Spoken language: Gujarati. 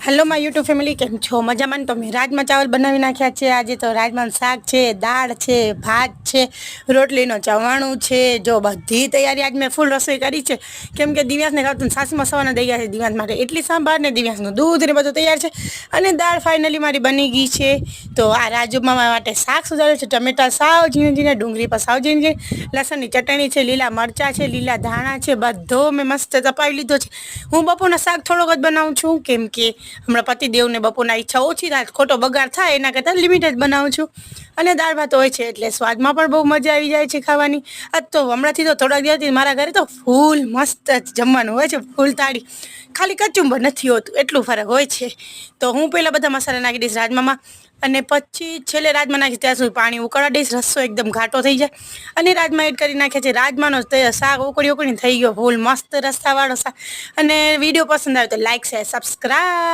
हेलो माय यूट्यूब फैमिली केम छो मजामां। तो मैं राजमा चावल बनावी नाख्या छे। आज तो राजमा शाक छे, दाळ छे, भात छे, रोटलीनो चवाणुं छे। जो बधी तैयारी आज मैं फूल रसोई करी छे केम के दिव्यांश ने खावतुं सासूमां सवारना दई गया छे। दिव्यांश माटे इडली सांभार ने दिव्यांशनुं दूध ने बधुं तैयार छे अने दाळ फाइनली मारी बनी गई छे। तो आ राजमा माटे शाक सुधार्युं छे। टमेटा साव झीणा झीणा, डુંગળી पर साव झीणी झीणी, लसणनी चटणी छे, लीला मरचा छे, लीला धाणा छे, बधो मैं मस्त तपावी लीधो छे। हूँ बपोरना शाक थोड़ोक ज बनाવું છું કેમ કે હમણાં પતિદેવને બપોરના ઈચ્છા ઓછી થાય, ખોટો બગાડ થાય એના કરતાં લિમિટ જ બનાવું છું। અને દાળ ભાત હોય છે એટલે સ્વાદમાં પણ બહુ મજા આવી જાય છે ખાવાની। આજ તો હમણાંથી તો થોડાક દિવસથી મારા ઘરે તો ફૂલ મસ્ત જમવાનું હોય છે, ફૂલ થાળી, ખાલી કચુંબર નથી હોતું, એટલું ફરક હોય છે। તો હું પહેલાં બધા મસાલા નાખી દઈશ રાજમામાં અને પછી છેલ્લે રાજમા નાખીશ ત્યાં સુધી પાણી ઉકળવા દઈશ, રસ્સો એકદમ ઘાટો થઈ જાય અને રાજમા એડ કરી નાખ્યા છે। રાજમાનો શાક ઉકળી ઉકળીને થઈ ગયો ફૂલ મસ્ત રસાવાળો શાક। અને વિડીયો પસંદ આવે તો લાઈક શેર સબસ્ક્રાઈબ।